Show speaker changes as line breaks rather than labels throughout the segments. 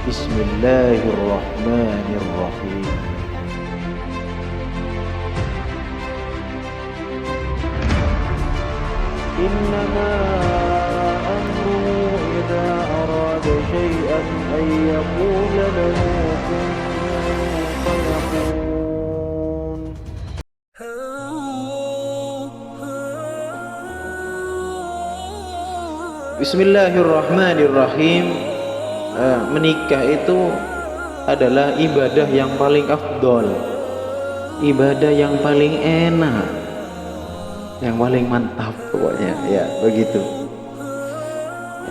Bismillahirrahmanirrahim. Innama amruhu idza arada syai'an ay yaqula lahu kun fayakun. Bismillahirrahmanirrahim. Menikah itu adalah ibadah yang paling afdol, ibadah yang paling enak, yang paling mantap pokoknya, ya begitu.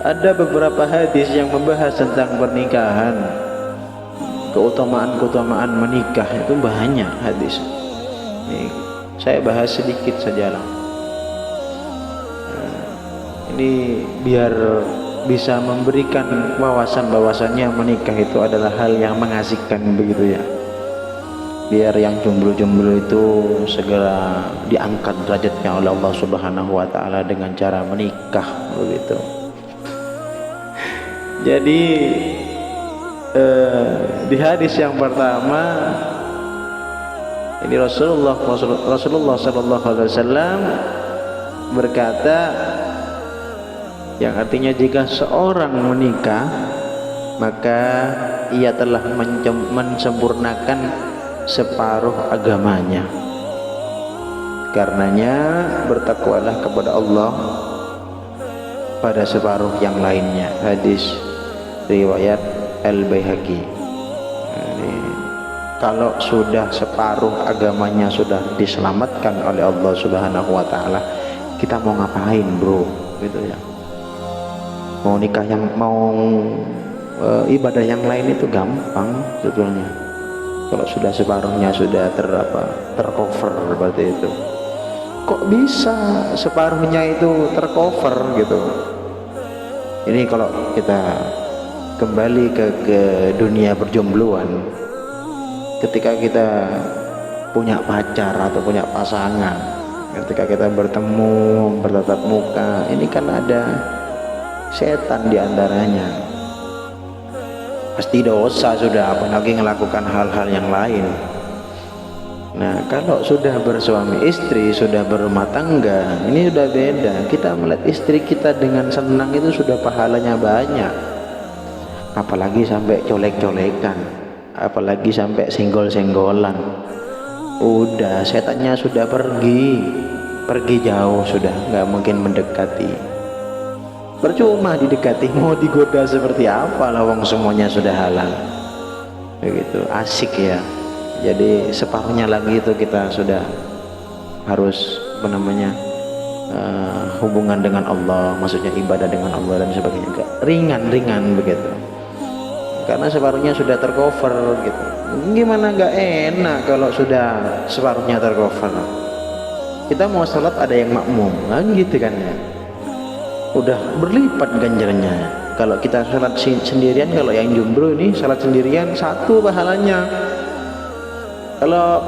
Ada beberapa hadis yang membahas tentang pernikahan, keutamaan menikah itu banyak hadis. Ini saya bahas sedikit saja lah. Ini biar bisa memberikan wawasan bahwasannya menikah itu adalah hal yang mengasihkan begitu ya. Biar yang jomblo-jomblo itu segera diangkat derajatnya oleh Allah Subhanahu wa taala dengan cara menikah begitu. Jadi di hadis yang pertama ini Rasulullah sallallahu alaihi wasallam berkata, yang artinya jika seorang menikah maka ia telah mensempurnakan separuh agamanya. Karenanya bertakwalah kepada Allah pada separuh yang lainnya. Hadis riwayat Al-Baihaqi. Kalau sudah separuh agamanya sudah diselamatkan oleh Allah Subhanahu wa taala, kita mau ngapain, bro? Gitu ya. Mau nikah ibadah yang lain itu gampang sebetulnya. Kalau sudah separuhnya sudah tercover seperti itu. Kok bisa separuhnya itu tercover gitu? Ini kalau kita kembali ke dunia perjombloan, ketika kita punya pacar atau punya pasangan, ketika kita bertemu bertatap muka, ini kan ada setan diantaranya, pasti dosa sudah, apalagi melakukan hal-hal yang lain. Nah, kalau sudah bersuami istri, sudah berumah tangga, ini sudah beda. Kita melihat istri kita dengan senang itu sudah pahalanya banyak, apalagi sampai colek-colekan, apalagi sampai senggol-senggolan. Udah setannya sudah pergi jauh, sudah nggak mungkin mendekati. Percuma didekati, mau digoda seperti apa lah, wong semuanya sudah halal. Begitu asik ya. Jadi separuhnya lagi itu kita sudah harus hubungan dengan Allah, maksudnya ibadah dengan Allah dan sebagainya. Ringan begitu. Karena separuhnya sudah tercover gitu. Gimana nggak enak kalau sudah separuhnya tercover. Kita mau sholat ada yang makmum, kan gitu kan ya. Udah berlipat ganjarannya. Kalau kita salat sendirian, kalau yang jomblo ini salat sendirian satu pahalanya. Kalau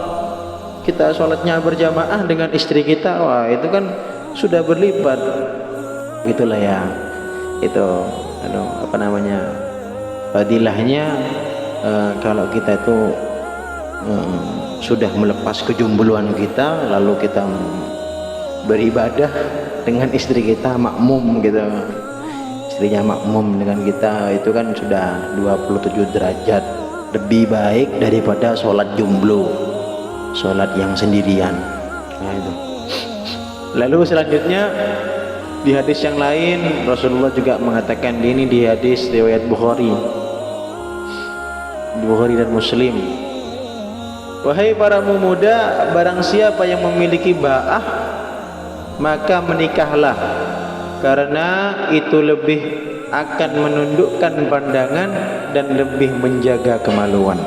kita salatnya berjamaah dengan istri kita, wah itu kan sudah berlipat. Itulah ya, itu fadilahnya kalau kita itu sudah melepas kejombloan kita, lalu kita beribadah dengan istri kita makmum gitu, istrinya makmum dengan kita, itu kan sudah 27 derajat lebih baik daripada sholat jomblo, sholat yang sendirian. Nah itu. Lalu selanjutnya di hadis yang lain Rasulullah juga mengatakan, ini di hadis riwayat Bukhari dan Muslim, wahai para pemuda, barang siapa yang memiliki ba'ah maka menikahlah, karena itu lebih akan menundukkan pandangan dan lebih menjaga kemaluan.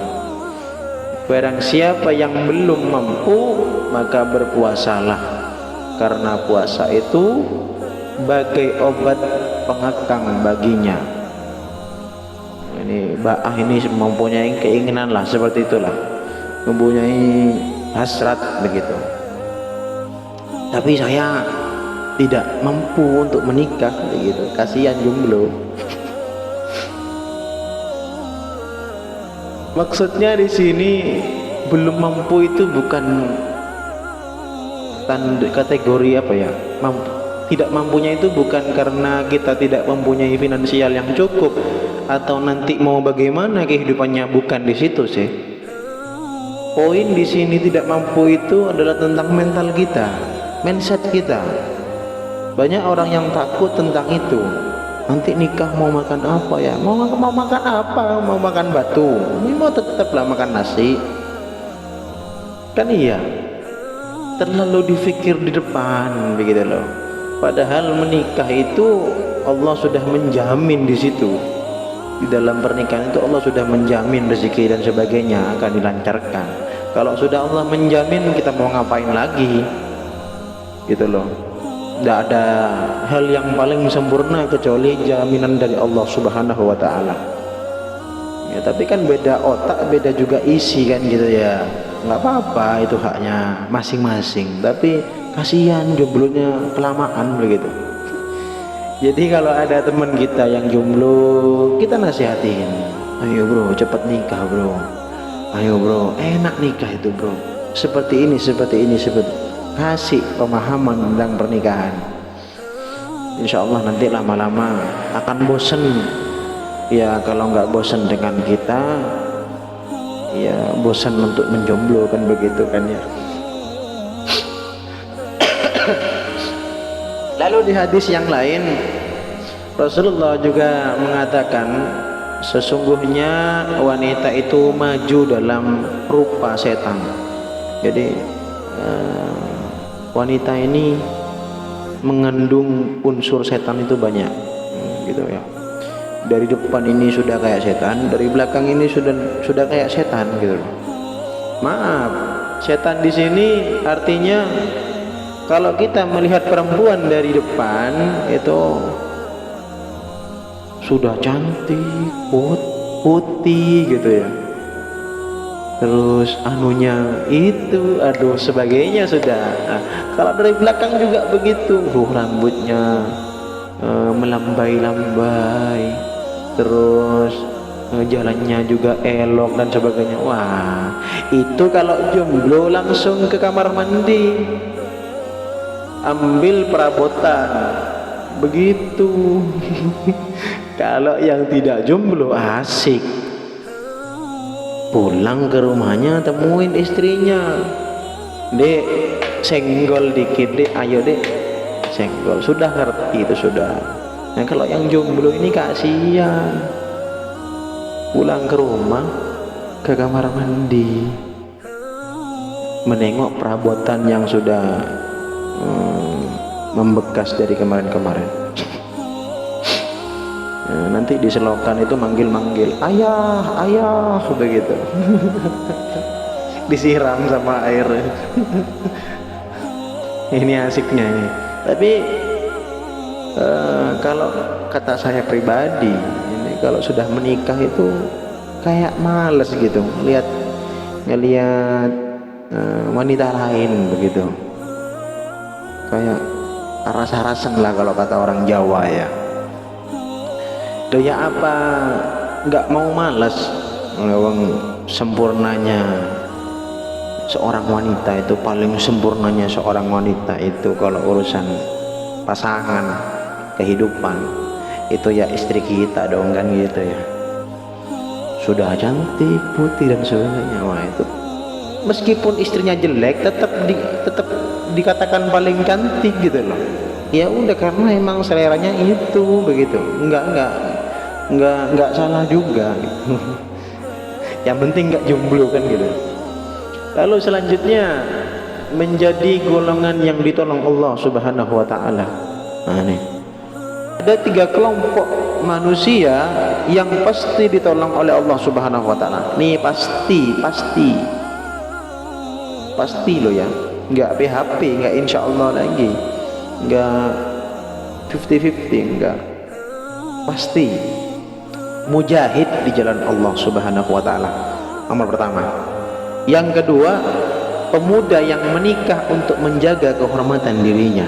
Barang siapa yang belum mampu maka berpuasalah, karena puasa itu bagai obat pengekang baginya. Ini ba'ah ini mempunyai keinginan lah seperti itulah, mempunyai hasrat begitu. Tapi saya tidak mampu untuk menikah begitu, kasihan jomblo. Maksudnya di sini belum mampu itu bukan kategori apa ya? Tidak mampunya itu bukan karena kita tidak mempunyai finansial yang cukup atau nanti mau bagaimana kehidupannya, bukan di situ sih. Poin di sini tidak mampu itu adalah tentang mental kita, mindset kita. Banyak orang yang takut tentang itu. Nanti nikah mau makan apa ya? Mau makan apa? Mau makan batu? Ini mau tetaplah makan nasi. Kan iya. Terlalu dipikir di depan begitu loh. Padahal menikah itu Allah sudah menjamin di situ. Di dalam pernikahan itu Allah sudah menjamin rezeki dan sebagainya akan dilancarkan. Kalau sudah Allah menjamin, kita mau ngapain lagi? Gitu loh. Tidak ada hal yang paling sempurna kecuali jaminan dari Allah Subhanahu wa taala. Ya, tapi kan beda otak, beda juga isi kan gitu ya. Nggak apa-apa, itu haknya masing-masing. Tapi kasihan jomblonya kelamaan begitu. Jadi kalau ada teman kita yang jomblo, kita nasihatin, ayo bro, cepat nikah bro, ayo bro, enak nikah itu bro, seperti ini, kasih pemahaman tentang pernikahan. Insya Allah nanti lama-lama akan bosen. Ya kalau nggak bosen dengan kita, ya bosan untuk menjomblo kan begitu kan ya. Lalu di hadis yang lain Rasulullah juga mengatakan sesungguhnya wanita itu maju dalam rupa setan. Jadi wanita ini mengandung unsur setan itu banyak, gitu ya. Dari depan ini sudah kayak setan, dari belakang ini sudah kayak setan gitu. Maaf, setan di sini artinya kalau kita melihat perempuan dari depan itu sudah cantik, putih gitu ya. Terus anunya itu, aduh sebagainya sudah. Nah, kalau dari belakang juga begitu, rambutnya melambai-lambai, terus jalannya juga elok dan sebagainya. Wah, itu kalau jomblo langsung ke kamar mandi, ambil perabotan begitu. Kalau yang tidak jomblo asik, pulang ke rumahnya temuin istrinya, dek senggol dikit dek, ayo dek senggol, sudah ngerti itu sudah. Nah kalau yang jomblo ini kasihan, pulang ke rumah ke kamar mandi menengok perabotan yang sudah membekas dari kemarin-kemarin. Nanti di selokan itu manggil-manggil ayah begitu. Disiram sama air. Ini asiknya ini. Tapi kalau kata saya pribadi, ini kalau sudah menikah itu kayak males gitu ngelihat wanita lain begitu. Kayak aras-arasan lah kalau kata orang Jawa ya. Daya apa nggak mau malas ngewang sempurnanya seorang wanita itu, paling sempurnanya seorang wanita itu kalau urusan pasangan kehidupan itu ya istri kita dong kan gitu ya. Sudah cantik, putih dan sebagainya. Wah itu meskipun istrinya jelek tetap dikatakan paling cantik gitu loh. Ya udah karena emang seleranya itu begitu. Enggak salah juga gitu. Yang penting enggak jomblo kan gitu. Lalu selanjutnya menjadi golongan yang ditolong Allah Subhanahu wa taala. Nah nih. Ada 3 kelompok manusia yang pasti ditolong oleh Allah Subhanahu wa taala. Nih pasti loh ya. Enggak PHP, enggak insyaallah lagi. Enggak 50-50, enggak. Pasti mujahid di jalan Allah Subhanahu wa taala. Nomor pertama. Yang kedua, pemuda yang menikah untuk menjaga kehormatan dirinya.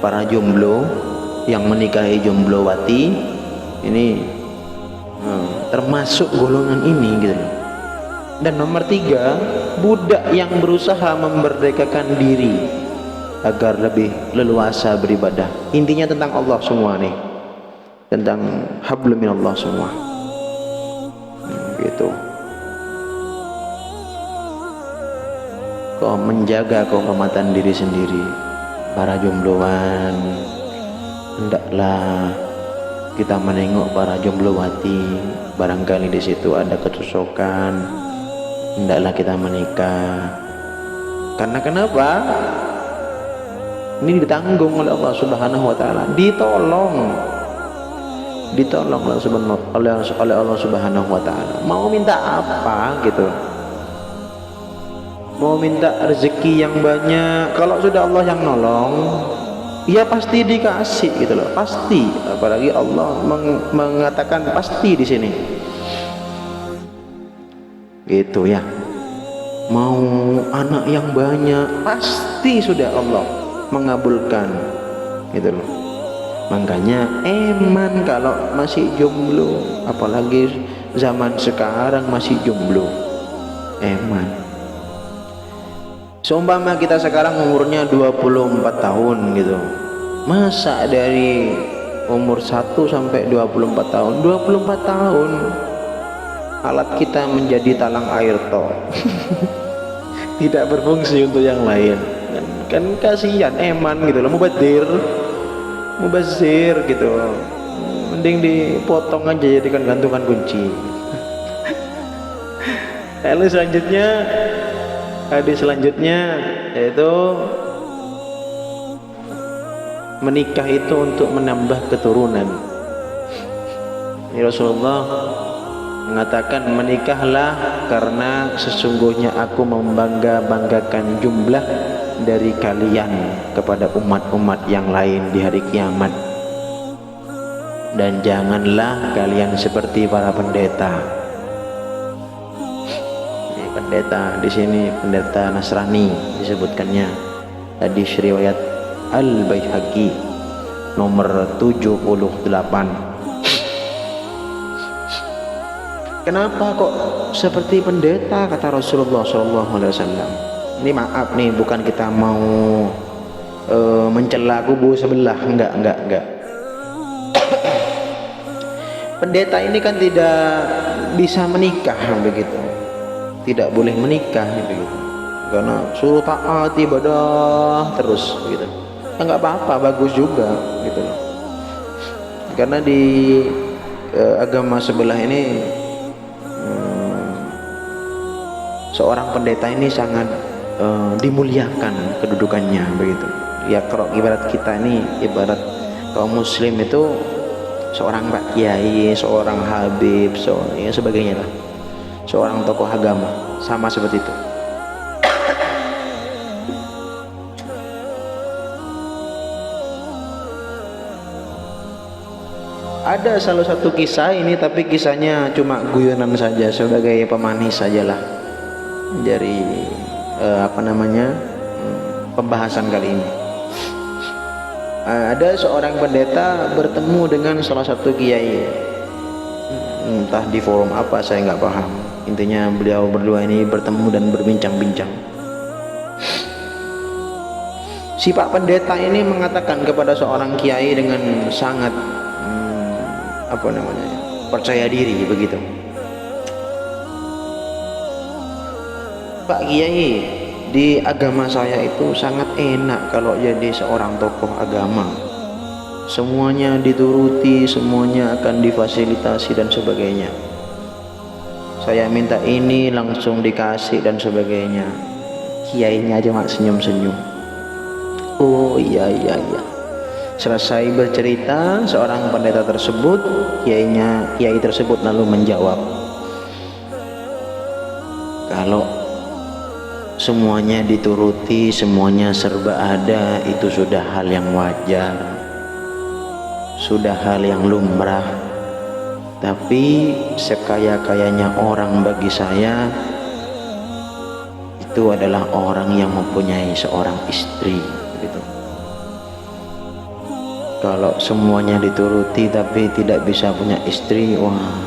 Para jomblo yang menikahi jomblowati ini termasuk golongan ini gitu loh. Dan nomor 3, budak yang berusaha memerdekakan diri agar lebih leluasa beribadah. Intinya tentang Allah semua nih, tentang hablum minallah semua. Gitu. Kau menjaga kehormatan diri sendiri. Para jombloan, hendaklah kita menengok para jomblowati, barangkali di situ ada kecocokan, hendaklah kita menikah. Karena kenapa? Ini ditanggung oleh Allah Subhanahu wa taala, ditolong oleh Allah Subhanahu wa taala. Mau minta apa gitu? Mau minta rezeki yang banyak, kalau sudah Allah yang nolong, ya pasti dikasih gitu loh, pasti. Apalagi Allah mengatakan pasti di sini. Gitu ya. Mau anak yang banyak, pasti sudah Allah mengabulkan. Gitu loh. Makanya eman kalau masih jomblo, apalagi zaman sekarang masih jomblo. Eman. Seumpama kita sekarang umurnya 24 tahun gitu, masa dari umur 1 sampai 24 tahun 24 tahun alat kita menjadi talang air toh tidak berfungsi untuk yang lain kan kasihan eman gitu loh, mubazir gitu, mending dipotong aja jadikan gantungan kunci. Lalu selanjutnya, hadis selanjutnya yaitu menikah itu untuk menambah keturunan. Ini Rasulullah mengatakan, menikahlah karena sesungguhnya aku membanggakan jumlah dari kalian kepada umat-umat yang lain di hari kiamat. Dan janganlah kalian seperti para pendeta. Pendeta di sini pendeta Nasrani disebutkannya. Hadis riwayat Al-Baihaqi nomor 78. Kenapa kok seperti pendeta, kata Rasulullah SAW. Ini maaf nih, bukan kita mau mencela kubu sebelah, enggak. Pendeta ini kan tidak bisa menikah begitu, tidak boleh menikah begitu, karena suruh taat ibadah terus begitu. Enggak apa-apa, bagus juga gitu loh. Karena di agama sebelah ini seorang pendeta ini sangat dimuliakan kedudukannya begitu. Ya kalau ibarat kita ini, ibarat kaum muslim itu seorang pak kiai, seorang habib, ya sebagainya lah, seorang tokoh agama, sama seperti itu. Ada salah satu kisah ini, tapi kisahnya cuma guyonan saja, sebagai pemanis sajalah dari pembahasan kali ini. Ada seorang pendeta bertemu dengan salah satu kiai, entah di forum apa saya nggak paham. Intinya beliau berdua ini bertemu dan berbincang-bincang. Si Pak Pendeta ini mengatakan kepada seorang kiai dengan sangat percaya diri begitu, Pak Kiai, di agama saya itu sangat enak kalau jadi seorang tokoh agama, semuanya dituruti, semuanya akan difasilitasi dan sebagainya. Saya minta ini langsung dikasih dan sebagainya. Kiainya aja mak senyum-senyum. Oh iya. Selesai bercerita seorang pendeta tersebut, kiai tersebut lalu menjawab, kalau semuanya dituruti, semuanya serba ada, itu sudah hal yang wajar, sudah hal yang lumrah. Tapi sekaya-kayanya orang bagi saya itu adalah orang yang mempunyai seorang istri gitu. Kalau semuanya dituruti tapi tidak bisa punya istri, wah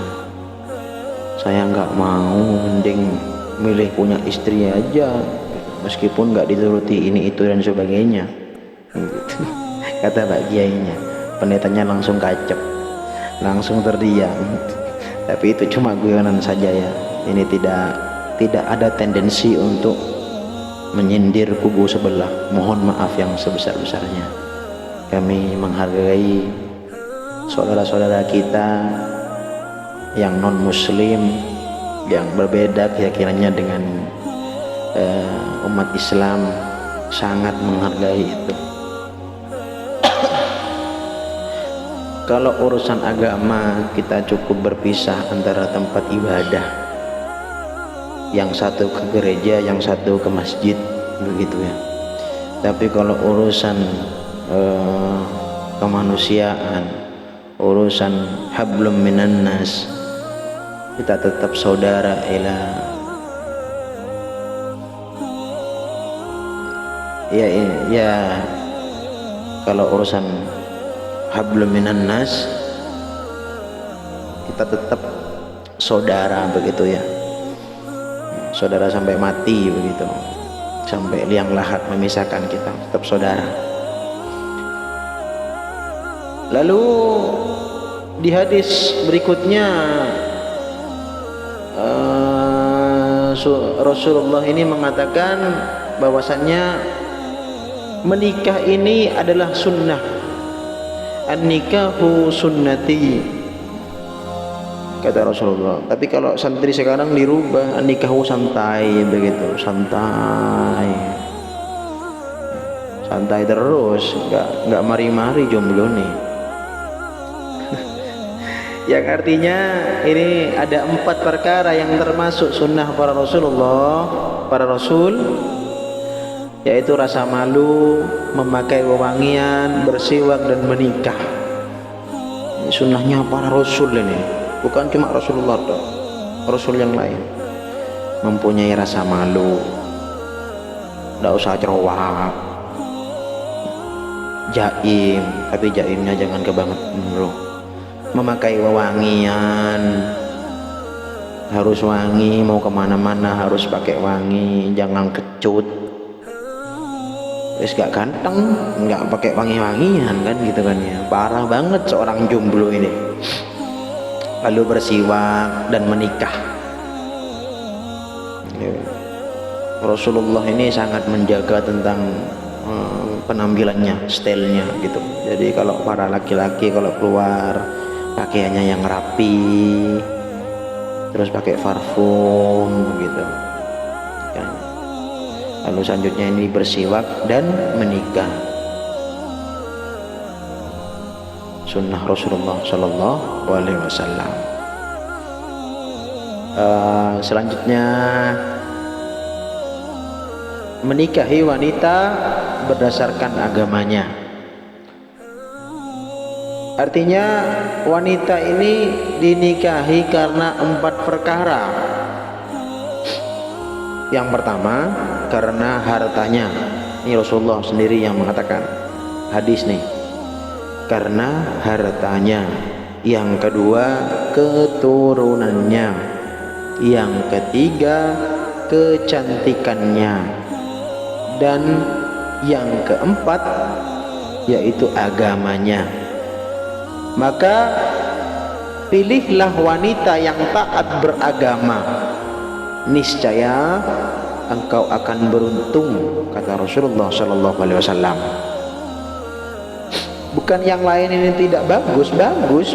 saya nggak mau, mending milih punya istri aja meskipun nggak dituruti ini itu dan sebagainya gitu. Kata Pak Kiainya. Pendetanya langsung kacep, langsung terdiam. Tapi itu cuma guyonan saja ya, ini tidak ada tendensi untuk menyindir kubu sebelah. Mohon maaf yang sebesar-besarnya. Kami menghargai saudara-saudara kita yang non muslim, yang berbeda keyakinannya dengan umat Islam, sangat menghargai itu. Kalau urusan agama kita cukup berpisah antara tempat ibadah, yang satu ke gereja, yang satu ke masjid, begitu ya. Tapi kalau urusan kemanusiaan, urusan hablum minan nas, kita tetap saudara ilah. Ya, kalau urusan hablum minan nas, kita tetap saudara, begitu ya. Saudara sampai mati, begitu, sampai liang lahat memisahkan kita, tetap saudara. Lalu di hadis berikutnya Rasulullah ini mengatakan bahwasannya menikah ini adalah sunnah. An-nikahu sunnati, kata Rasulullah. Tapi kalau santri sekarang dirubah, an-nikahu santai, begitu, santai terus, nggak mari-mari jomblo nih. Yang artinya ini ada 4 perkara yang termasuk sunnah para Rasulullah, para Rasul, yaitu rasa malu, memakai wewangian, bersiwak, dan menikah. Ini sunnahnya para Rasul ini, bukan cuma Rasulullah toh, Rasul yang lain. Mempunyai rasa malu, tidak usah cerewet, jaim, tapi jaimnya jangan kebangetan bro. Memakai wewangian, harus wangi, mau kemana-mana harus pakai wangi, jangan kecut. Wis gak ganteng, nggak pakai wangi-wangian kan, gitu kan ya. Parah banget seorang jomblo ini. Lalu bersiwak dan menikah. Rasulullah ini sangat menjaga tentang penampilannya, stylenya gitu. Jadi kalau para laki-laki kalau keluar pakaiannya yang rapi, terus pakai parfum gitu kan. Lalu selanjutnya ini bersiwak dan menikah, sunnah Rasulullah Shallallahu Alaihi Wasallam. Selanjutnya menikahi wanita berdasarkan agamanya. Artinya wanita ini dinikahi karena 4 perkara. Yang pertama karena hartanya. Ini Rasulullah sendiri yang mengatakan, hadis nih, karena hartanya. Yang kedua keturunannya. Yang ketiga kecantikannya. Dan yang keempat yaitu agamanya. Maka pilihlah wanita yang taat beragama, niscaya engkau akan beruntung, kata Rasulullah Shallallahu Alaihi Wasallam. Bukan yang lain ini tidak bagus,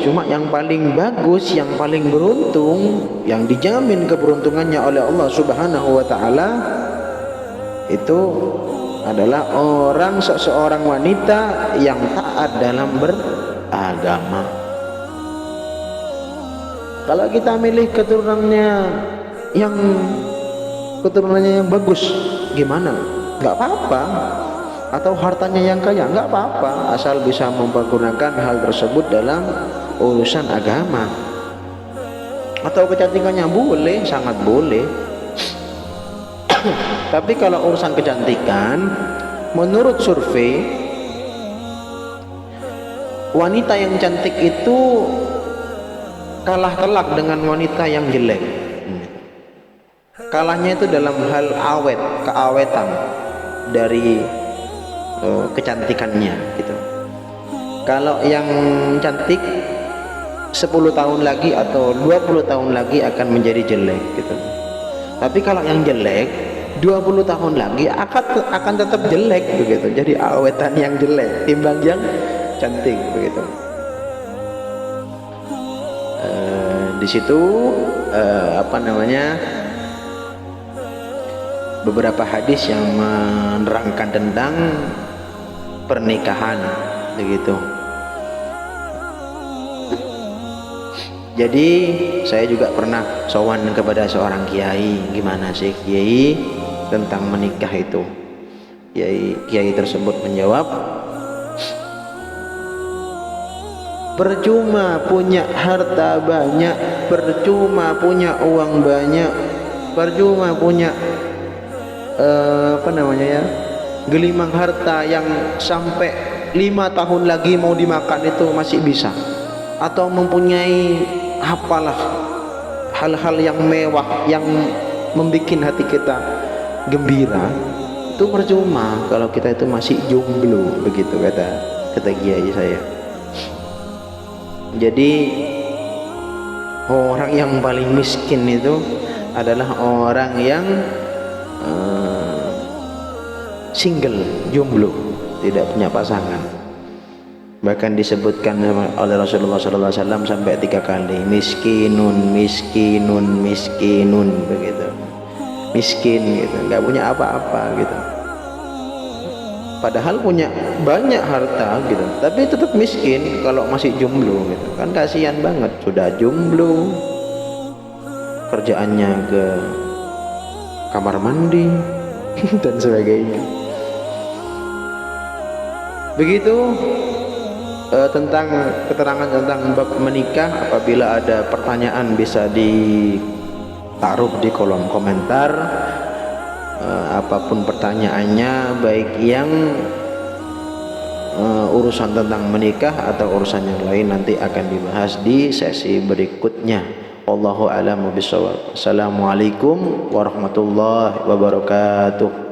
cuma yang paling bagus, yang paling beruntung, yang dijamin keberuntungannya oleh Allah Subhanahu Wa Taala itu adalah seseorang wanita yang taat dalam beragama. Kalau kita milih keturunannya yang bagus, gimana? Nggak apa-apa. Atau hartanya yang kaya, nggak apa-apa, asal bisa mempergunakan hal tersebut dalam urusan agama. Atau kecantikannya boleh, sangat boleh. Tapi kalau urusan kecantikan, menurut survei, wanita yang cantik itu kalah telak dengan wanita yang jelek. kalahnya itu dalam hal keawetan dari kecantikannya gitu. Kalau yang cantik 10 tahun lagi atau 20 tahun lagi akan menjadi jelek gitu. Tapi kalau yang jelek 20 tahun lagi akan tetap jelek begitu. Jadi awetan yang jelek timbang yang cantik begitu. Di situ beberapa hadis yang menerangkan tentang pernikahan begitu. Jadi saya juga pernah sowan kepada seorang kiai, gimana sih kiai tentang menikah itu. Kiai tersebut menjawab, percuma punya harta banyak, percuma punya uang banyak, percuma punya gelimang harta yang sampai 5 tahun lagi mau dimakan itu masih bisa, atau mempunyai apalah hal-hal yang mewah yang membuat hati kita gembira, itu percuma kalau kita itu masih jomblo begitu kata kiai saya. Jadi orang yang paling miskin itu adalah orang yang single, jomblo, tidak punya pasangan. Bahkan disebutkan oleh Rasulullah SAW sampai 3 kali, miskinun, miskinun, miskinun begitu. Miskin gitu, nggak punya apa-apa gitu. Padahal punya banyak harta gitu, tapi tetap miskin kalau masih jomblo gitu. Kan kasihan banget, sudah jomblo, kerjaannya ke kamar mandi dan sebagainya. Begitu tentang keterangan tentang bab menikah. Apabila ada pertanyaan bisa ditaruh di kolom komentar, apapun pertanyaannya, baik yang urusan tentang menikah atau urusan yang lain, nanti akan dibahas di sesi berikutnya. Wallahu a'lamu bishawab. Assalamualaikum warahmatullahi wabarakatuh.